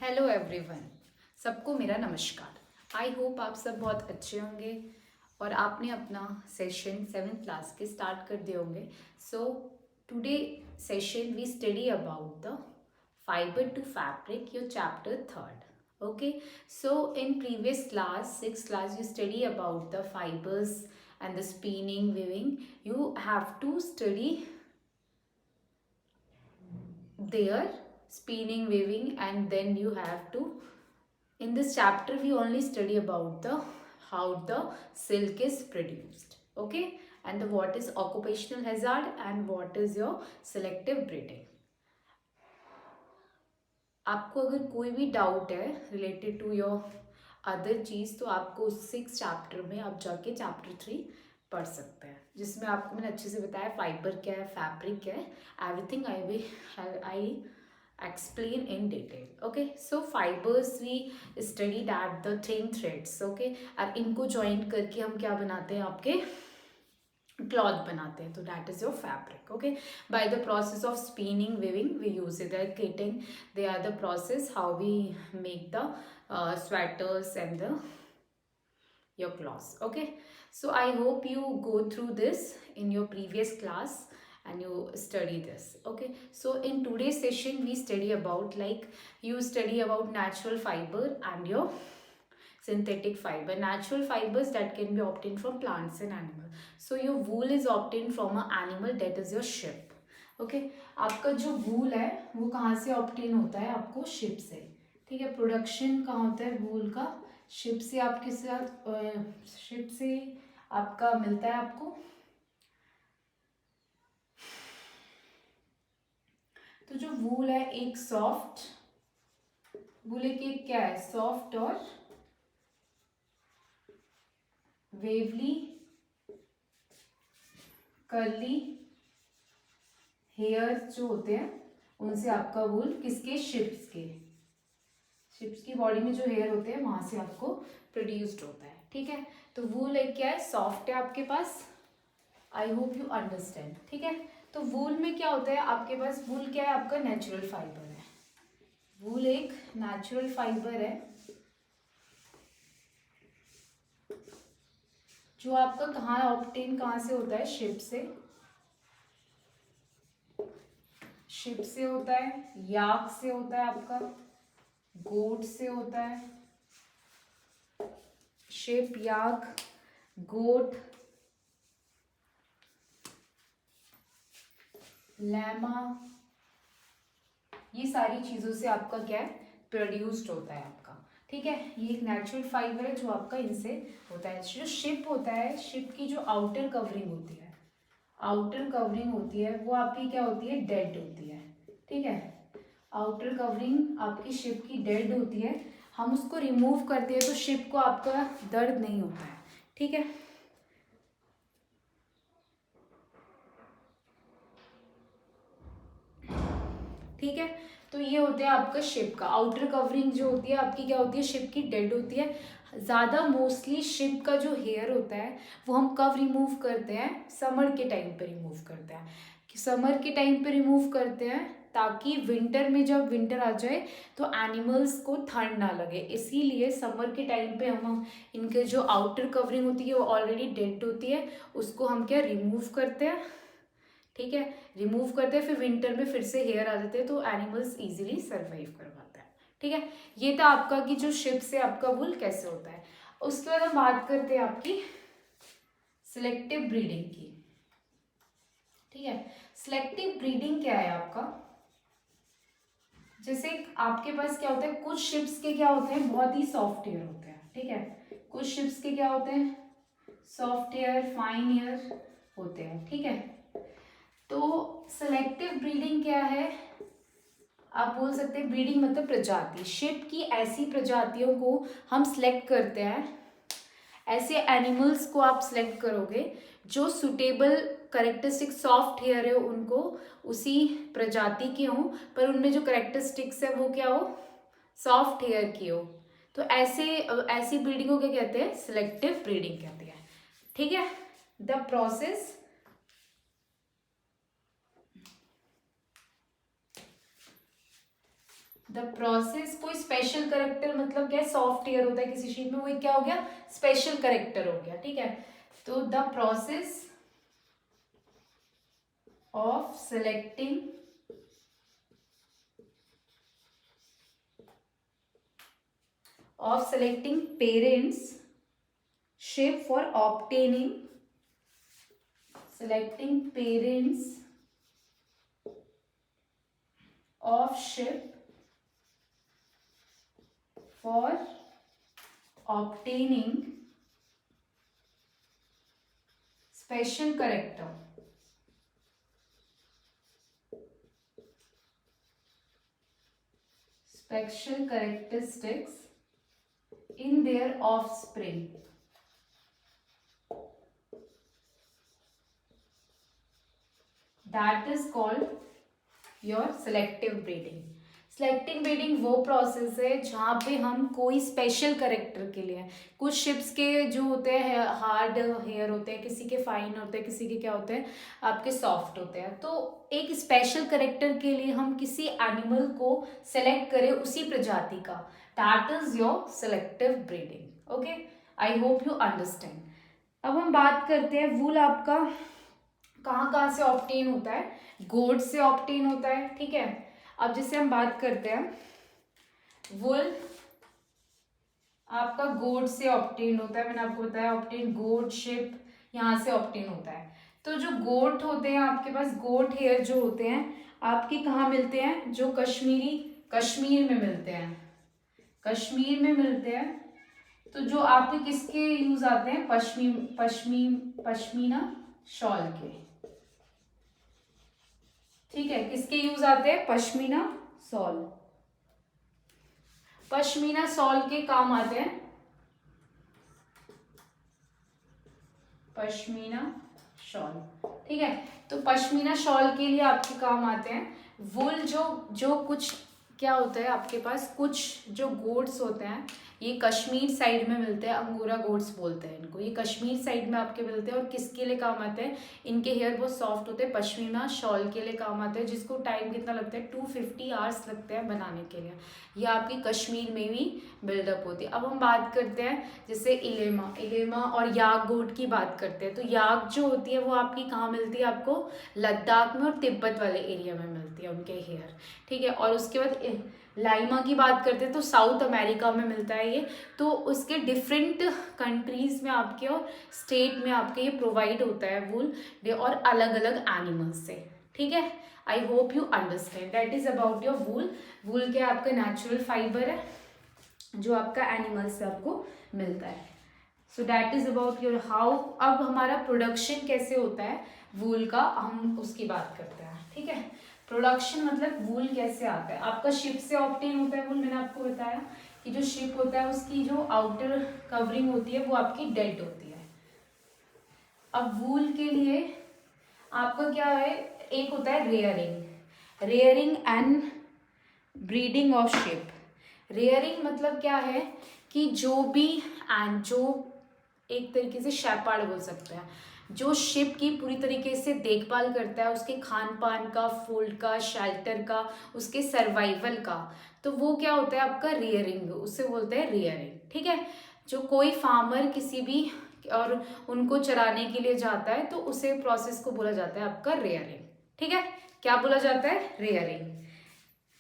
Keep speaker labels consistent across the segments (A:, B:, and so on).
A: Hello everyone, सबको मेरा नमस्कार। आई होप आप सब बहुत अच्छे होंगे और आपने अपना सेशन 7th क्लास के स्टार्ट कर दिए होंगे। So today session we study about the fibre to fabric, your chapter 3rd। Okay, so in previous class 6th class you study about the fibers and the spinning, weaving. You have to study there spinning, weaving, and then you have to, in this chapter we only study about the how the silk is produced. Okay, and the what is occupational hazard and what is your selective breeding. आपको अगर कोई भी doubt है related to your other चीज़ तो आपको 6th chapter में आप जाके चैप्टर 3 पढ़ सकते हैं, जिसमें आपको मैंने अच्छे से बताया फाइबर क्या है, फैब्रिक क्या है, everything I explain in detail. Okay, so fibers we studied at the thin threads. Okay, और इनको join करके हम क्या बनाते हैं, आपके क्लॉथ बनाते हैं, तो that is your fabric. Okay, by the process of spinning, weaving we use it that knitting, they are the process how we make the sweaters and the your clothes. Okay, so I hope you go through this in your previous class and you study this. Okay, so in today's session we study about, like, you study about natural fiber and your synthetic fiber. Natural fibers that can be obtained from plants and animals. So your wool is obtained from an animal, that is your sheep. Okay, आपका जो वूल है वो कहाँ से obtain होता है, आपको ship से. ठीक है, प्रोडक्शन कहाँ होता है वूल का, शिप से. आपके साथ शिप से आपका मिलता है आपको. तो जो वूल है एक सॉफ्ट वूल, एक क्या है, सॉफ्ट और वेवली कर्ली हेयर जो होते हैं उनसे आपका वूल, किसके, शिप्स की बॉडी में जो हेयर होते हैं वहां से आपको प्रोड्यूस्ड होता है. ठीक है, तो वूल एक क्या है, सॉफ्ट है आपके पास. I hope you understand. ठीक है, तो वूल में क्या होता है आपके पास, वूल क्या है आपका, नेचुरल फाइबर है. वूल एक नेचुरल फाइबर है जो आपका कहाँ ऑब्टेन, कहाँ से होता है, शिप से होता है, याक से होता है, आपका गोट से होता है. शिप, याक, गोट, लैमा, ये सारी चीजों से आपका क्या है, प्रोड्यूस्ड होता है आपका. ठीक है, ये एक नेचुरल फाइबर है जो आपका इनसे होता है. जो शिप होता है, शिप की जो आउटर कवरिंग होती है वो आपकी क्या होती है, डेड होती है. ठीक है, आउटर कवरिंग आपकी शिप की डेड होती है. हम उसको रिमूव करते हैं तो शिप को आपका दर्द नहीं होता है. ठीक है, ठीक है, तो ये होता है आपका शिप का आउटर कवरिंग. जो होती है आपकी क्या होती है, शिप की डेड होती है. ज़्यादा मोस्टली शिप का जो हेयर होता है वो हम कब रिमूव करते हैं, समर के टाइम पे रिमूव करते हैं. समर के टाइम पे रिमूव करते हैं ताकि विंटर में, जब विंटर आ जाए तो एनिमल्स को ठंड ना लगे. इसीलिए समर के टाइम पे हम इनके जो आउटर कवरिंग होती है वो ऑलरेडी डेड होती है, उसको हम क्या रिमूव करते हैं. ठीक है, रिमूव करते हैं, फिर विंटर में फिर से हेयर आ जाते हैं तो एनिमल्स इजीली सरवाइव कर पाता है. ठीक है, ये था आपका कि जो शिप से आपका वूल कैसे होता है. उसके बाद हम बात करते हैं आपकी सिलेक्टिव ब्रीडिंग की. ठीक है, सिलेक्टिव ब्रीडिंग क्या है आपका, जैसे आपके पास क्या होता है, कुछ शिप्स के क्या होते हैं, बहुत ही सॉफ्ट हेयर होते हैं. ठीक है, कुछ शिप्स के क्या होते हैं, सॉफ्ट हेयर, फाइन हेयर होते हैं. ठीक है, तो सेलेक्टिव ब्रीडिंग क्या है, आप बोल सकते हैं ब्रीडिंग मतलब प्रजाति. शिप की ऐसी प्रजातियों को हम सिलेक्ट करते हैं, ऐसे एनिमल्स को आप सिलेक्ट करोगे जो सुटेबल करेक्टरिस्टिक सॉफ्ट हेयर है उनको उसी प्रजाति के हों, पर उनमें जो करेक्टरिस्टिक्स है वो क्या हो, सॉफ्ट हेयर की हो. तो ऐसी ब्रीडिंग को क्या कहते हैं, सिलेक्टिव ब्रीडिंग कहते हैं. ठीक है, द प्रोसेस द प्रोसेस, कोई स्पेशल करेक्टर मतलब क्या है, सॉफ्ट एयर होता है किसी शीट में, वो क्या हो गया, स्पेशल करेक्टर हो गया, ठीक है। तो the process of selecting parents shape for obtaining selecting parents of shape for obtaining special character special characteristics in their offspring. That is called your selective breeding. Selective breeding वो process है जहाँ पे हम कोई स्पेशल करेक्टर के लिए, कुछ ships के जो होते हैं हार्ड हेयर होते हैं, किसी के फाइन होते हैं, किसी के क्या होते हैं आपके सॉफ्ट होते हैं, तो एक स्पेशल करेक्टर के लिए हम किसी एनिमल को सेलेक्ट करें उसी प्रजाति का, that is your selective breeding. Okay, I hope you understand. अब हम बात करते हैं वूल आपका कहाँ कहाँ से ऑब्टेन होता है, गोट से ऑब्टेन होता है, ठीक है। अब जैसे हम बात करते हैं वुल आपका गोट से ऑब्टेन होता है, मैंने आपको बताया ऑब्टेन गोट शिप यहाँ से ऑब्टेन होता है। तो जो गोट होते हैं आपके पास, गोट हेयर जो होते हैं आपके कहाँ मिलते हैं, जो कश्मीर में मिलते हैं, कश्मीर में मिलते हैं। तो जो आपके किसके यूज आते हैं, पश्मीना शॉल के, ठीक है, किसके यूज आते हैं, पश्मीना शॉल के काम आते हैं, पश्मीना शॉल, ठीक है। तो पश्मीना शॉल के लिए आपके काम आते हैं वुल, जो कुछ क्या होता है आपके पास, कुछ जो गोट्स होते हैं ये कश्मीर साइड में मिलते हैं, अंगोरा गोट्स बोलते हैं इनको, ये कश्मीर साइड में आपके मिलते हैं और किसके लिए काम आते हैं, इनके हेयर बहुत सॉफ्ट होते हैं, पश्मीना शॉल के लिए काम आते हैं, जिसको टाइम कितना लगता है 250 आवर्स लगते हैं बनाने के लिए, ये आपकी कश्मीर में भी बिल्डअप होती है। अब हम बात करते हैं जैसे इलेमा और याक गोट की बात करते हैं, तो याक जो होती है वो आपकी कहाँ मिलती है, आपको लद्दाख में और तिब्बत वाले एरिया में मिलती है उनके हेयर, ठीक है। और उसके बाद लाइमा की बात करते हैं तो साउथ अमेरिका में मिलता है ये, तो उसके डिफरेंट कंट्रीज में आपके और स्टेट में आपके ये प्रोवाइड होता है वूल, और अलग अलग एनिमल्स से, ठीक है। I hope you understand, that is about your wool. Wool क्या आपका नेचुरल फाइबर है जो आपका एनिमल से आपको मिलता है। So that is about your how. अब हमारा प्रोडक्शन कैसे होता है वूल का, हम उसकी बात करते हैं, ठीक है। प्रोडक्शन मतलब वूल कैसे आता है, आपका शिप से ऑब्टेन होता है वूल, मैंने आपको बताया कि जो शिप होता है उसकी जो आउटर कवरिंग होती है वो आपकी डेड होती है। अब वूल के लिए आपका क्या है, एक होता है rearing and breeding of ship. Rearing मतलब क्या है कि जो एक तरीके से शेपर्ड बोल सकते हैं, जो शिप की पूरी तरीके से देखभाल करता है, उसके खान पान का, फूड का, शेल्टर का, उसके सर्वाइवल का, तो वो क्या होता है आपका रेयरिंग, उससे बोलते हैं रेयरिंग, ठीक है। जो कोई फार्मर किसी भी और उनको चराने के लिए जाता है तो उसे प्रोसेस को बोला जाता है आपका रेयरिंग, ठीक है। क्या बोला जाता है,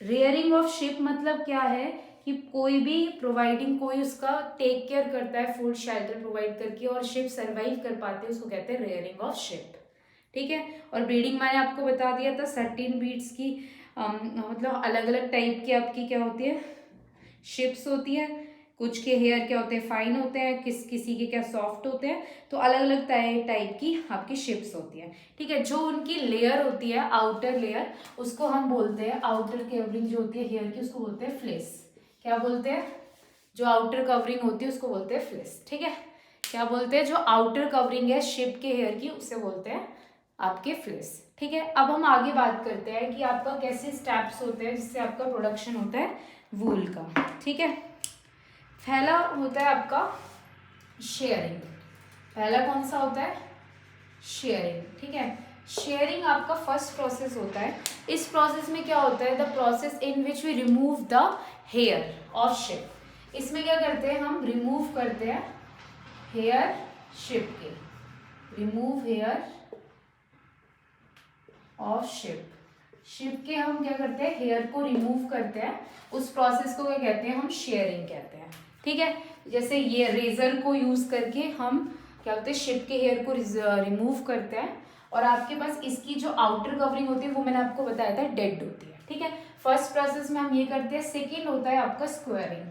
A: रेयरिंग ऑफ शिप मतलब क्या है कि कोई भी प्रोवाइडिंग, कोई उसका टेक केयर करता है फूड शेल्टर प्रोवाइड करके और शिप सर्वाइव कर पाते हैं, उसको कहते हैं रेयरिंग ऑफ शिप, ठीक है। और ब्रीडिंग मैंने आपको बता दिया था, सर्टेन ब्रीड्स की मतलब अलग अलग टाइप की आपकी क्या होती है, शिप्स होती है, कुछ के हेयर क्या होते हैं, फाइन होते हैं, किसी के क्या सॉफ्ट होते हैं, तो अलग अलग टाइप की आपकी शिप्स होती है, ठीक है। जो उनकी लेयर होती है, आउटर लेयर, उसको हम बोलते हैं, आउटर कवरिंग जो होती है हेयर की उसको बोलते हैं फ्लेस। क्या बोलते हैं, जो आउटर कवरिंग होती है उसको बोलते हैं फ्लेस, ठीक है। क्या बोलते हैं, जो आउटर कवरिंग है शिप के हेयर की उसे बोलते हैं आपके फ्लेस, ठीक है। अब हम आगे बात करते हैं कि आपका कैसे स्टेप्स होते हैं जिससे आपका प्रोडक्शन होता है वूल का, ठीक है। पहला होता है आपका शेयरिंग, पहला कौन सा होता है, शेयरिंग, ठीक है। शेयरिंग आपका फर्स्ट प्रोसेस होता है इस प्रोसेस में क्या होता है, the process in which we remove the hair of sheep. इसमें क्या करते हैं हम, रिमूव करते हैं हेयर शिप के, remove hair of sheep. Sheep के हम क्या करते हैं, हेयर को रिमूव करते हैं। उस प्रोसेस को क्या कहते हैं, हम शेयरिंग कहते हैं। ठीक है, जैसे ये रेजर को यूज करके हम क्या बोलते हैं, शिप के हेयर को रिमूव करते हैं। और आपके पास इसकी जो आउटर कवरिंग होती है वो मैंने आपको बताया था डेड होती है। ठीक है, फर्स्ट प्रोसेस में हम ये करते हैं। सेकेंड होता है आपका स्क्वायरिंग।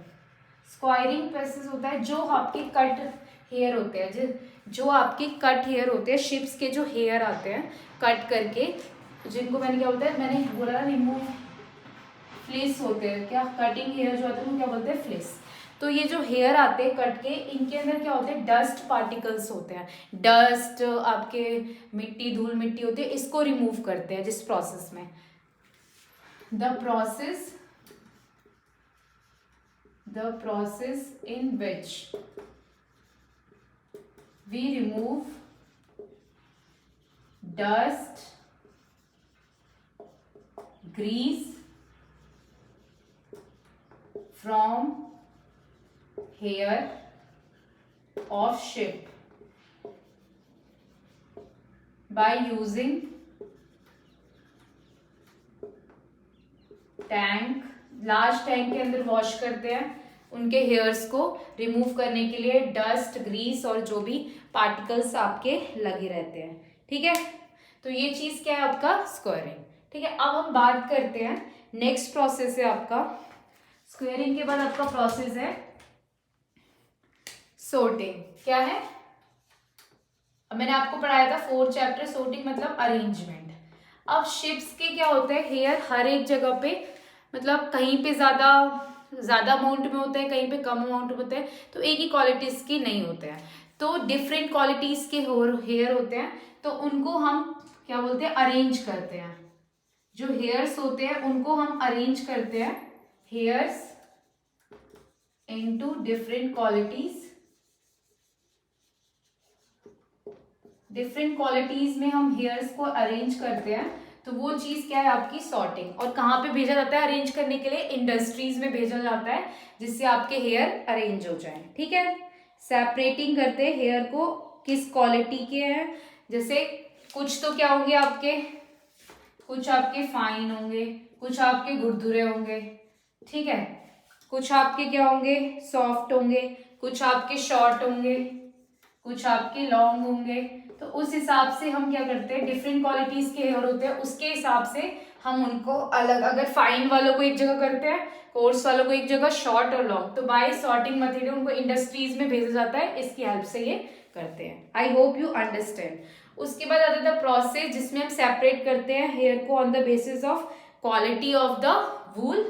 A: स्क्वायरिंग प्रोसेस होता है जो आपके कट हेयर होते हैं, जो आपके कट हेयर होते हैं, शिप्स के जो हेयर आते हैं कट करके, जिनको मैंने क्या बोलते हैं, मैंने बोला रिमूव, फ्लिस होते हैं, क्या कटिंग हेयर जो होते हैं वो क्या बोलते हैं, फ्लिस। तो ये जो हेयर आते हैं कट के, इनके अंदर क्या होते हैं, डस्ट पार्टिकल्स होते हैं। डस्ट आपके मिट्टी, धूल मिट्टी होती है, इसको रिमूव करते हैं जिस प्रोसेस में, the process in which we remove dust, grease from hair of ship by using tank. Large tank के अंदर वॉश करते हैं उनके हेयर्स को रिमूव करने के लिए डस्ट, ग्रीस और जो भी पार्टिकल्स आपके लगे रहते हैं। ठीक है, तो ये चीज क्या है आपका स्क्वायरिंग। ठीक है, अब हम बात करते हैं, नेक्स्ट प्रोसेस है आपका स्क्वायरिंग के बाद आपका प्रोसेस है सोर्टिंग। क्या है, अब मैंने आपको पढ़ाया था 4th चैप्टर, सोर्टिंग मतलब अरेंजमेंट। अब शिप्स के क्या होता है, हेयर हर एक जगह पे, मतलब कहीं पे ज्यादा अमाउंट में होते हैं, कहीं पे कम अमाउंट में होते हैं, तो एक ही क्वालिटीज के नहीं होते हैं, तो डिफरेंट क्वालिटीज के हेयर होते हैं, तो उनको हम क्या बोलते हैं, अरेंज करते हैं। जो हेयर्स होते हैं उनको हम अरेंज करते हैं, hairs into different qualities. Different qualities में हम हेयर्स को अरेंज करते हैं, तो वो चीज क्या है आपकी सॉर्टिंग। और कहाँ पे भेजा जाता है अरेंज करने के लिए, इंडस्ट्रीज में भेजा जाता है, जिससे आपके हेयर अरेंज हो जाए। ठीक है, सेपरेटिंग करते हैं हेयर को, किस क्वालिटी के हैं, जैसे कुछ तो क्या होंगे आपके, कुछ आपके फाइन होंगे, कुछ आपके गुरदुरे होंगे। ठीक है, कुछ आपके क्या होंगे, सॉफ्ट होंगे, कुछ आपके शॉर्ट होंगे, कुछ आपके लॉन्ग होंगे। तो उस हिसाब से हम क्या करते हैं, डिफरेंट क्वालिटीज के हेयर होते हैं, उसके हिसाब से हम उनको अलग, अगर फाइन वालों को एक जगह करते हैं, कोर्स वालों को एक जगह, शॉर्ट और लॉन्ग, तो बाय सॉर्टिंग मेथड उनको इंडस्ट्रीज में भेजा जाता है, इसकी हेल्प से ये करते हैं। आई होप यू अंडरस्टैंड। उसके बाद आता था प्रोसेस जिसमें हम सेपरेट करते हैं हेयर को on the basis of quality of the wool,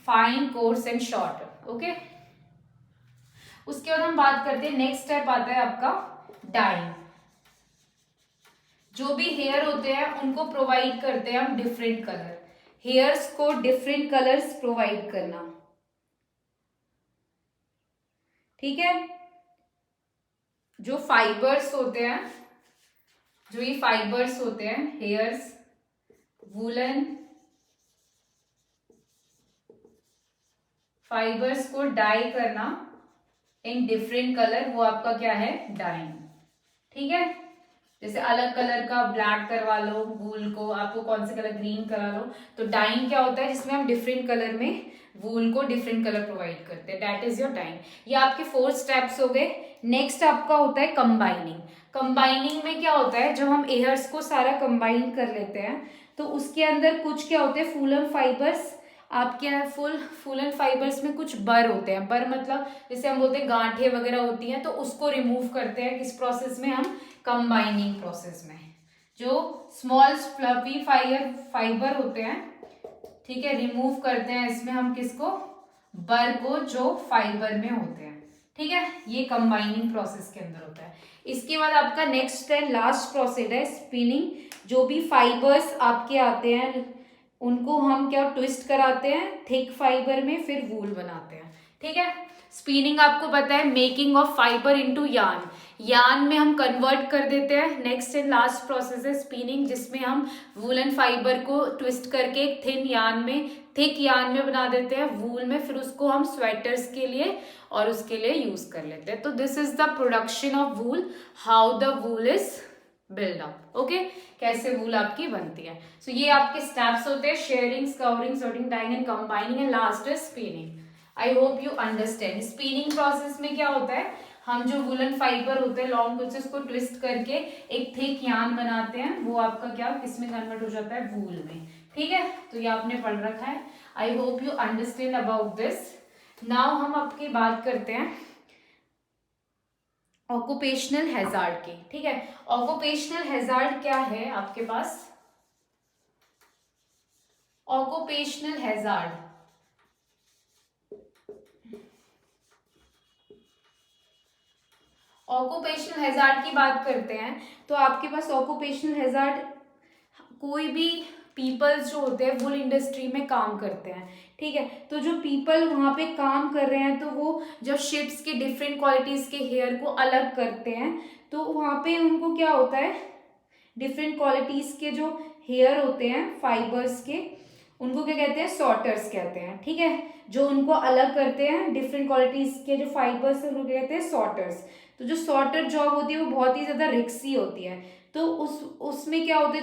A: fine, course and short. Okay, उसके बाद हम बात करते हैं, नेक्स्ट स्टेप आता है आपका डाइंग। जो भी हेयर होते हैं उनको प्रोवाइड करते हैं हम डिफरेंट कलर, हेयर्स को डिफरेंट कलर्स प्रोवाइड करना। ठीक है, जो फाइबर्स होते हैं, जो ये फाइबर्स होते हैं हेयर्स, वूलन फाइबर्स को डाई करना इन डिफरेंट कलर, वो आपका क्या है, डाइंग। ठीक है, जैसे अलग कलर का ब्लैक करवा लो वूल को, आपको कौन से कलर, ग्रीन करा लो, तो डाइंग क्या होता है, जिसमें हम डिफरेंट कलर में वूल को डिफरेंट कलर प्रोवाइड करते हैं, दैट इज योर डाइंग। ये आपके 4 स्टेप्स हो गए। नेक्स्ट आपका होता है कंबाइनिंग। कंबाइनिंग में क्या होता है, जब हम हेयर्स को सारा कंबाइन कर लेते हैं, तो उसके अंदर कुछ क्या होते हैं, फूलन फाइबर्स, आपके यहाँ फूलन फाइबर्स में कुछ बर होते हैं। बर मतलब जैसे हम बोलते हैं गांठें वगैरह होती हैं, तो उसको रिमूव करते हैं किस प्रोसेस में, हम कंबाइनिंग प्रोसेस में। जो स्मॉल फ्लफी फाइबर होते हैं, ठीक है, रिमूव करते हैं इसमें हम किसको, बर को, जो फाइबर में होते हैं। ठीक है, ये कंबाइनिंग प्रोसेस के अंदर होता है। इसके बाद आपका नेक्स्ट है, लास्ट प्रोसेस है स्पिनिंग। जो भी फाइबर्स आपके आते हैं उनको हम क्या ट्विस्ट कराते हैं थिक फाइबर में, फिर वूल बनाते हैं। ठीक है। स्पिनिंग आपको पता है, making of fibre into yarn, yarn में हम कन्वर्ट कर देते हैं। नेक्स्ट एंड लास्ट प्रोसेस है स्पिनिंग, जिसमें हम वूलन फाइबर को ट्विस्ट करके एक थिक यार्न में बना देते हैं वूल में, फिर उसको हम स्वेटर्स के लिए और उसके लिए यूज कर लेते हैं। तो this is the production of wool, how the wool is build up. Okay, कैसे वूल आपकी बनती है। सो ये आपके स्टेप्स होते हैं, shearing, scouring, sorting, dyeing and combining, and last is spinning. I hope you understand. Spinning process में क्या होता है, हम जो वुलन फाइबर होते हैं लॉन्ग कुछ उसको ट्विस्ट करके एक थिक यार्न बनाते हैं, वो आपका क्या किसमें कन्वर्ट हो जाता है, वूल में। ठीक है, तो ये आपने पढ़ रखा है। I hope you understand about this. Now हम आपकी बात करते हैं ऑक्यूपेशनल हैजार्ड की। ठीक है, ऑक्यूपेशनल हैजार्ड क्या है आपके पास। ऑक्यूपेशनल हैजार्ड, ऑक्यूपेशनल हैजार्ड की बात करते हैं तो आपके पास ऑक्यूपेशनल हैजार्ड कोई भी पीपल्स जो होते हैं वुल इंडस्ट्री में काम करते हैं। ठीक है, तो जो पीपल वहाँ पे काम कर रहे हैं तो वो जब शिप्स के डिफरेंट क्वालिटीज के हेयर को अलग करते हैं तो वहाँ पे उनको क्या होता है, डिफरेंट क्वालिटीज के जो हेयर होते हैं फाइबर्स के, उनको क्या कहते हैं, सॉर्टर्स कहते हैं। ठीक है, जो उनको अलग करते हैं डिफरेंट क्वालिटीज के जो फाइबर्स है उनको कहते हैं सॉर्टर्स। तो जो सॉर्टर जॉब होती है वो बहुत ही ज्यादा रिस्की होती है। तो उसमें क्या होता है,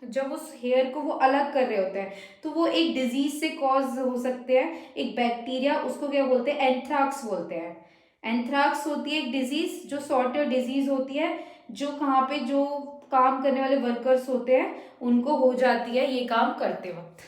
A: जब उस हेयर को वो अलग कर रहे होते हैं तो वो एक डिजीज से कॉज हो सकते हैं, एक बैक्टीरिया, उसको क्या बोलते हैं, एंथ्राक्स बोलते हैं। एंथ्राक्स होती है एक डिजीज जो सॉर्टर डिजीज होती है, जो कहाँ पे जो काम करने वाले वर्कर्स होते हैं उनको हो जाती है ये काम करते वक्त।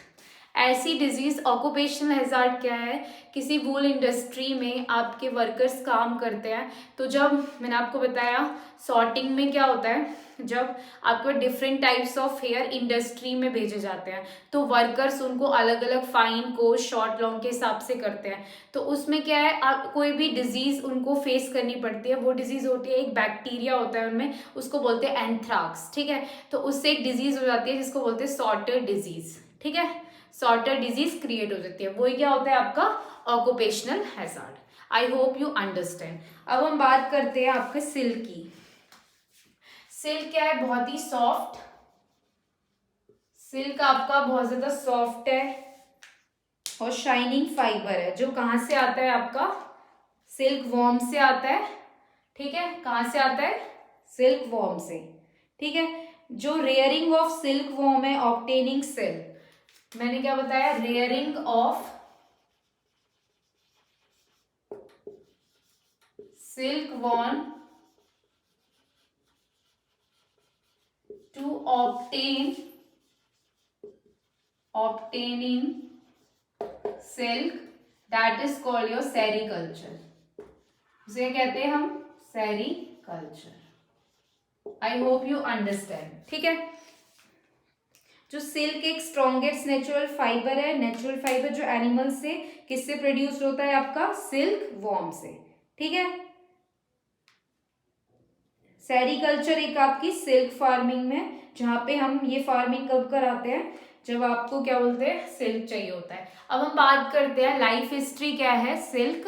A: ऐसी डिजीज ऑक्यूपेशनल हैजार्ड क्या है, किसी वूल इंडस्ट्री में आपके वर्कर्स काम करते हैं तो जब मैंने आपको बताया सॉर्टिंग में क्या होता है, जब आपको different types of hair industry में भेजे जाते हैं तो वर्कर्स उनको अलग अलग फाइन को शॉर्ट लॉन्ग के हिसाब से करते हैं। तो उसमें क्या है, आप कोई भी डिजीज उनको फेस करनी पड़ती है, वो डिजीज होती है, एक बैक्टीरिया होता है उनमें, उसको बोलते हैं एंथ्राक्स। ठीक है, तो उससे एक डिजीज हो जाती है जिसको बोलते हैं सॉर्टर डिजीज। ठीक है, सॉर्टर डिजीज क्रिएट हो जाती है, वही क्या होता है आपका occupational hazard. I hope you understand. अब हम बात करते हैं आपके सिल्क की। सिल्क क्या है, बहुत ही सॉफ्ट, सिल्क आपका बहुत ज्यादा सॉफ्ट है और शाइनिंग फाइबर है, जो कहाँ से आता है आपका, सिल्क वॉर्म से आता है। ठीक है, कहाँ से आता है, सिल्क वॉर्म से। ठीक है, जो रेयरिंग ऑफ सिल्क वॉर्म है, ऑब्टेनिंग सिल्क, मैंने क्या बताया, rearing of silk worm to obtaining silk, that is called your sericulture। उसे कहते हैं हम sericulture. I hope you understand. ठीक है, जो सिल्क एक स्ट्रॉन्गेस्ट नेचुरल फाइबर है, नेचुरल फाइबर जो एनिमल से किससे प्रोड्यूस होता है आपका, सिल्क वॉर्म से। ठीक है, सेरीकल्चर एक आपकी सिल्क फार्मिंग में, जहां पे हम ये फार्मिंग कब कराते हैं, जब आपको क्या बोलते हैं, सिल्क चाहिए होता है। अब हम बात करते हैं लाइफ हिस्ट्री क्या है सिल्क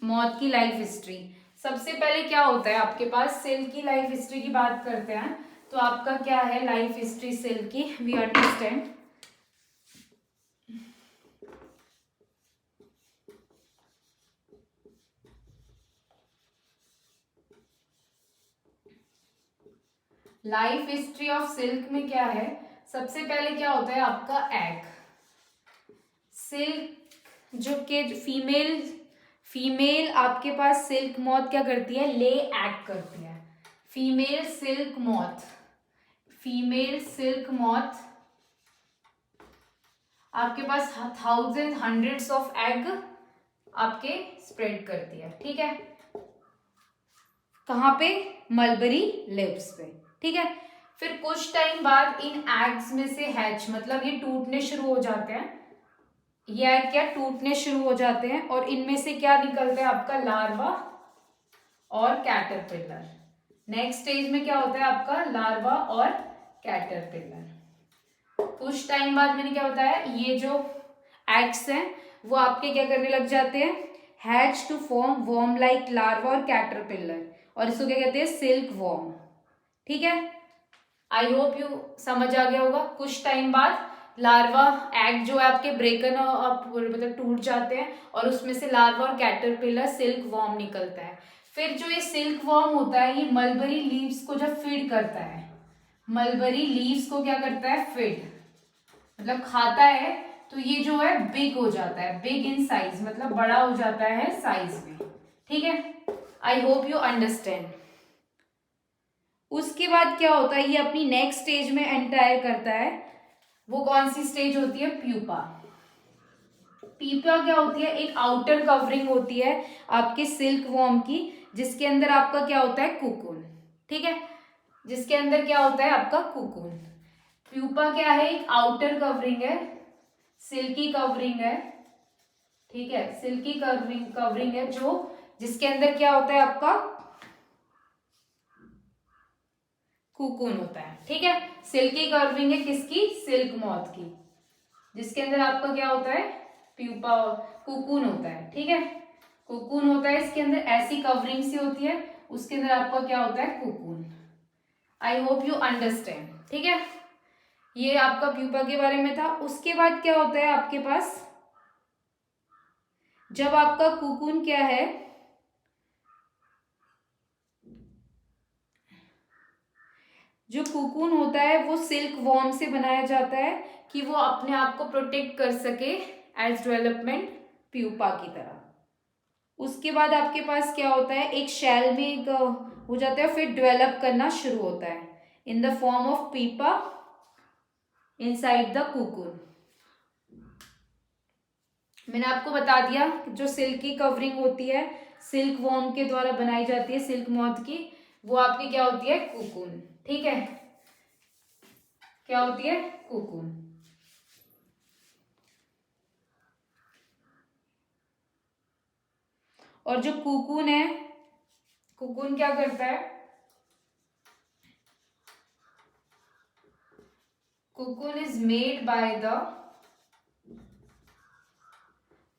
A: मॉथ की लाइफ हिस्ट्री। सबसे पहले क्या होता है आपके पास, सिल्क की लाइफ हिस्ट्री की बात करते हैं तो आपका क्या है लाइफ हिस्ट्री सिल्क की, we understand. Life history of silk में क्या है, सबसे पहले क्या होता है आपका एग। सिल्क जो के फीमेल आपके पास सिल्क मॉथ क्या करती है, ले एग करती है। फीमेल सिल्क मॉथ आपके पास थाउजेंड हंड्रेड्स ऑफ एग आपके स्प्रेड करती है। ठीक है, कहाँ पे, मलबरी लिव्स पे। ठीक है, फिर कुछ टाइम बाद इन एग्स में से हैच, मतलब ये टूटने शुरू हो जाते हैं, ये एग क्या टूटने शुरू हो जाते हैं और इनमें से क्या निकलता है आपका, लार्वा और कैटरपिलर। नेक्स्ट स्टेज में क्या होता है आपका, लार्वा और कैटरपिलर। कुछ टाइम बाद मैंने क्या बताया, ये जो एग्स हैं वो आपके क्या करने लग जाते हैं, hatch to form worm like larva और कैटरपिलर, और इसको क्या कहते हैं, सिल्क वर्म। ठीक है, आई होप यू समझ आ गया होगा। कुछ टाइम बाद लार्वा एग जो है आपके ब्रेकन मतलब टूट जाते हैं और उसमें से लार्वा और कैटरपिलर सिल्क वर्म निकलता है। फिर जो ये सिल्क वर्म होता है ये मलबरी लीव्स को जब फीड करता है, मलबरी लीव्स को क्या करता है, फीड मतलब खाता है, तो ये जो है बिग हो जाता है, बिग इन साइज मतलब बड़ा हो जाता है साइज में। ठीक है, आई होप यू अंडरस्टैंड। उसके बाद क्या होता है, ये अपनी नेक्स्ट स्टेज में एंटायर करता है। वो कौन सी स्टेज होती है, प्यूपा। प्यूपा क्या होती है, एक आउटर कवरिंग होती है आपके सिल्क वॉर्म की, जिसके अंदर आपका क्या होता है, कुकून। ठीक है, जिसके अंदर क्या होता है आपका कुकून। प्यूपा क्या है, एक आउटर कवरिंग है, सिल्की कवरिंग है। ठीक है, सिल्की कवरिंग है जो, जिसके अंदर क्या होता है आपका कुकून होता है। ठीक है, सिल्की कवरिंग है किसकी, सिल्क मॉथ की, जिसके अंदर आपका क्या होता है, प्यूपा कुकून होता है। ठीक है, कुकून होता है, इसके अंदर ऐसी कवरिंग सी होती है, उसके अंदर आपका क्या होता है, cocoon. I hope you understand. ठीक है, ये आपका प्यूपा के बारे में था। उसके बाद क्या होता है आपके पास, जब आपका कुकून क्या है, जो कुकून होता है वो सिल्क वॉर्म से बनाया जाता है कि वो अपने आप को प्रोटेक्ट कर सके एज डेवलपमेंट प्यूपा की तरह। उसके बाद आपके पास क्या होता है, एक शेल में एक हो जाता है, फिर डेवलप करना शुरू होता है इन द फॉर्म ऑफ पीपा इनसाइड द कुकून। मैंने आपको बता दिया जो सिल्की कवरिंग होती है सिल्क वॉर्म के द्वारा बनाई जाती है सिल्क मॉथ की, वो आपकी क्या होती है, कुकून। ठीक है, क्या होती है, कुकून। और जो कुकून है, कुकून क्या करता है, cocoon is made by the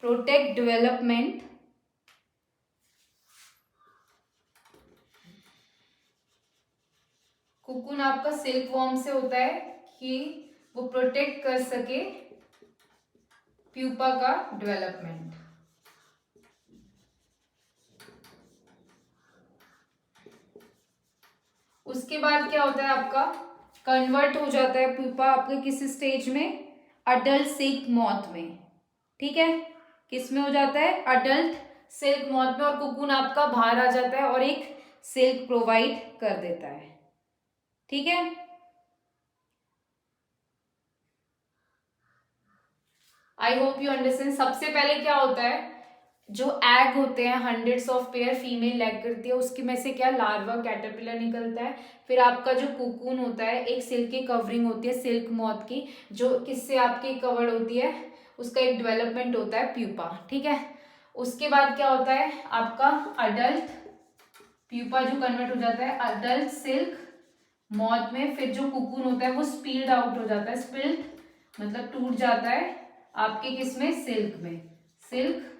A: protect development cocoon आपका सिल्क वॉर्म से होता है कि वो प्रोटेक्ट कर सके प्यूपा का डेवलपमेंट। उसके बाद क्या होता है आपका, कन्वर्ट हो जाता है प्यूपा आपके किस स्टेज में, अडल्ट सिल्क मॉथ में। ठीक है, किस में हो जाता है, अडल्ट सिल्क मॉथ में, और कुकून आपका बाहर आ जाता है और एक सिल्क प्रोवाइड कर देता है। ठीक है, आई होप यू अंडरस्टैंड। सबसे पहले क्या होता है, जो एग होते हैं hundreds of pair female egg करती है, उसके में से क्या लार्वा कैटरपिलर निकलता है। फिर आपका जो कुकून होता है एक सिल्क की कवरिंग होती है सिल्क मॉथ की, जो किससे आपकी कवर्ड होती है, उसका एक डेवलपमेंट होता है प्यूपा। ठीक है, उसके बाद क्या होता है आपका अडल्ट प्यूपा जो कन्वर्ट हो जाता है अडल्ट सिल्क मॉथ में। फिर जो कुकून होता है वो स्पील्ड आउट हो जाता है, स्पिल्ड मतलब टूट जाता है आपके किस में, सिल्क में, सिल्क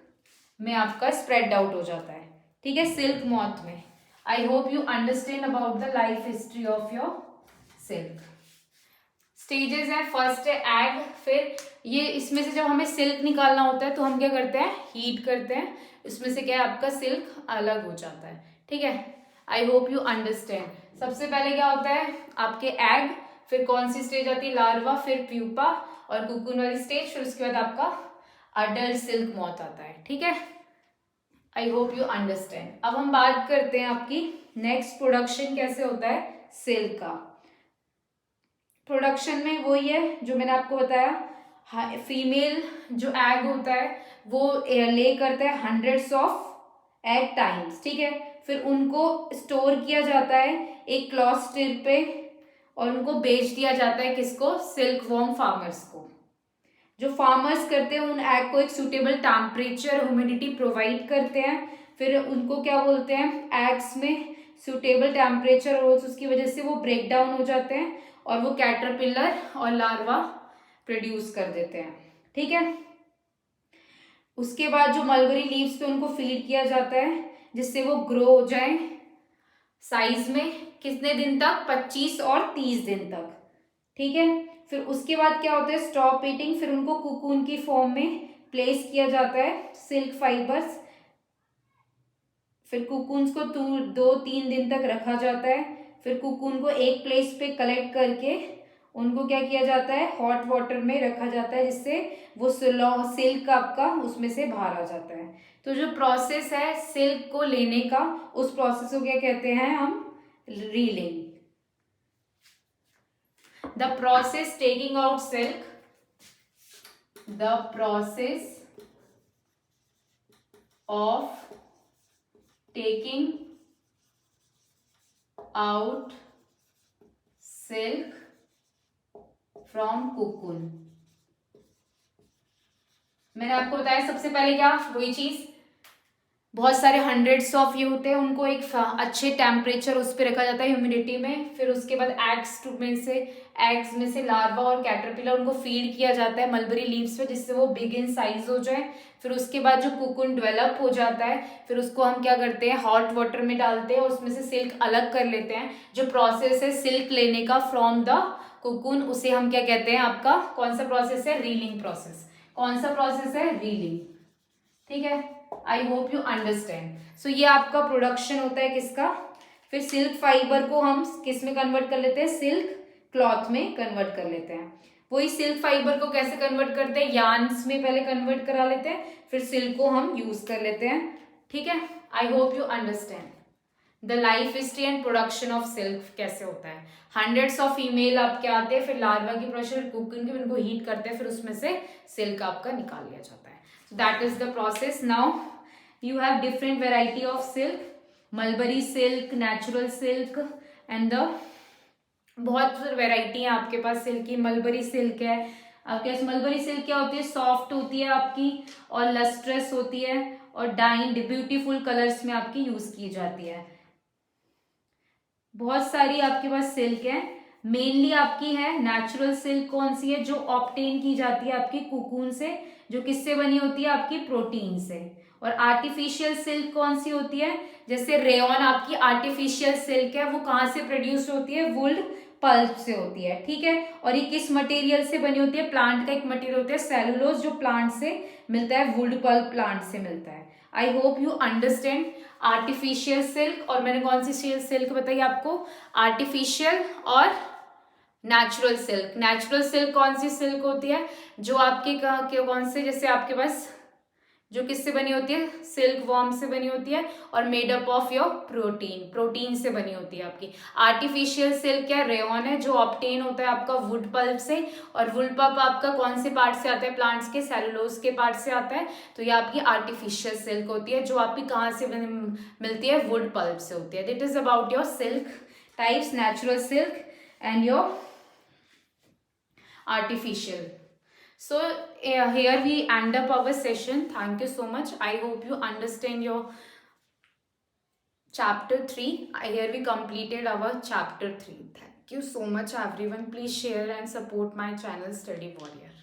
A: में आपका स्प्रेड आउट हो जाता है। ठीक है, सिल्क मॉथ में। आई hope you understand about the life history of your silk. Stages हैं, फर्स्ट है एग, फिर ये इसमें से जब हमें सिल्क निकालना होता है तो हम क्या करते हैं, हीट करते हैं, इसमें से क्या है आपका सिल्क अलग हो जाता है। ठीक है, आई होप यू अंडरस्टैंड। सबसे पहले क्या होता है आपके एग, फिर कौन सी स्टेज आती है, लार्वा, फिर प्यूपा और कुकून वाली स्टेज, फिर उसके बाद आपका अडल्ट सिल्क मॉथ आता है। ठीक है, आई होप यू अंडरस्टैंड। अब हम बात करते हैं आपकी नेक्स्ट प्रोडक्शन कैसे होता है सिल्क का। प्रोडक्शन में वही है जो मैंने आपको बताया, फीमेल जो एग होता है वो ले करता है हंड्रेड्स ऑफ एग टाइम्स। ठीक है, फिर उनको स्टोर किया जाता है एक क्लॉथ स्टिर पे और उनको बेच दिया जाता है किसको, सिल्क वॉर्म फार्मर्स को। जो फार्मर्स करते हैं उन एग को एक सुटेबल टेम्परेचर ह्यूमिडिटी प्रोवाइड करते हैं, फिर उनको क्या बोलते हैं, एग्स में सुटेबल टेम्परेचर और उसकी वजह से वो ब्रेक डाउन हो जाते हैं और वो कैटरपिलर और लार्वा प्रोड्यूस कर देते हैं। ठीक है, उसके बाद जो मलबरी लीव्स पे उनको फीड किया जाता है जिससे वो ग्रो हो जाए साइज में। कितने दिन तक? 25 और 30 दिन तक, ठीक है। फिर उसके बाद क्या होता है? Stop eating. फिर उनको कुकून की फॉर्म में प्लेस किया जाता है सिल्क फाइबर्स। फिर कुकून्स को 2-3 दिन तक रखा जाता है। फिर कुकून को एक प्लेस पे कलेक्ट करके उनको क्या किया जाता है? हॉट वाटर में रखा जाता है जिससे वो सिल्क आपका उसमें से बाहर आ जाता है। तो जो प्रोसेस है सिल्क को लेने का, उस प्रोसेस को क्या कहते हैं हम? Reeling. The process taking out silk, the process of taking out silk from cocoon. मैंने आपको बताया सबसे पहले क्या, वही चीज, बहुत सारे हंड्रेड्स ऑफ ये होते हैं, उनको एक अच्छे टेम्परेचर उस पर रखा जाता है ह्यूमिडिटी में। फिर उसके बाद एग्स में से लार्वा और कैटरपिलर उनको फीड किया जाता है मलबरी लीव्स पे जिससे वो बिग इन साइज हो जाए। फिर उसके बाद जो कुकुन डेवलप हो जाता है फिर उसको हम क्या करते हैं? हॉट वाटर में डालते हैं, उसमें से सिल्क अलग कर लेते हैं। जो प्रोसेस है सिल्क लेने का फ्रॉम द कुकुन, उसे हम क्या कहते हैं? आपका कौन सा प्रोसेस है? Reeling process. कौन सा प्रोसेस है? रीलिंग, ठीक है। I hope you understand. So ये आपका प्रोडक्शन होता है किसका? फिर सिल्क फाइबर को हम किस में कन्वर्ट कर लेते हैं? सिल्क क्लॉथ में कन्वर्ट कर लेते हैं। वही सिल्क फाइबर को कैसे कन्वर्ट करते हैं? यार्न्स में पहले कन्वर्ट करा लेते हैं, फिर सिल्क को हम यूज कर लेते हैं, ठीक है। I hope you understand the life history and production of silk कैसे होता है। हंड्रेड्स ऑफ फीमेल आपके आते हैं, फिर लार्वा की प्रोडक्शन, कुकिंग की, उनको हीट करते हैं, फिर उसमें से सिल्क आपका निकाल लिया जाता है। So that is the process. Now you have different variety of silk, mulberry silk, natural silk and the बहुत वेराइटी है आपके पास सिल्क की। मलबरी सिल्क है आपके पास। मलबरी सिल्क क्या होती है? सॉफ्ट होती है आपकी और लस्ट्रेस होती है और डाइंड ब्यूटीफुल कलर्स में आपकी यूज की जाती है। बहुत सारी आपके पास सिल्क है। मेनली आपकी है नेचुरल सिल्क कौन सी है? जो ऑब्टेन की जाती है आपकी कुकून से, जो किससे बनी होती है? आपकी प्रोटीन से। और आर्टिफिशियल सिल्क कौन सी होती है? जैसे रेयन आपकी आर्टिफिशियल सिल्क है, वो कहाँ से प्रोड्यूस होती है? वुड पल्प से होती है, ठीक है। और ये किस मटेरियल से बनी होती है? प्लांट का एक मटेरियल होता है सेलुलोज, जो प्लांट से मिलता है, वुड पल्प प्लांट से मिलता है। I hope you understand artificial silk. और मैंने कौन सी सिल्क बताई आपको? आर्टिफिशियल और नेचुरल सिल्क। नेचुरल सिल्क कौन सी सिल्क होती है? जो आपके कौन से, जैसे आपके पास जो किससे बनी होती है? सिल्क वॉर्म से बनी होती है और made up of your protein से बनी होती है आपकी। आर्टिफिशियल सिल्क क्या? रेयन है, जो ऑब्टेन होता है आपका वुड पल्प से। और वुड पल्प आपका कौन से पार्ट से आता है? प्लांट्स के सेलुलोज के पार्ट से आता है। तो ये आपकी आर्टिफिशियल सिल्क होती है, जो आपकी कहाँ से मिलती है? वुड पल्प से होती है। That is about your silk types, natural silk and your artificial. So here we end up our session. Thank you so much. I hope you understand your chapter 3. Here we completed our chapter 3. Thank you so much everyone. Please share and support my channel Study Warrior.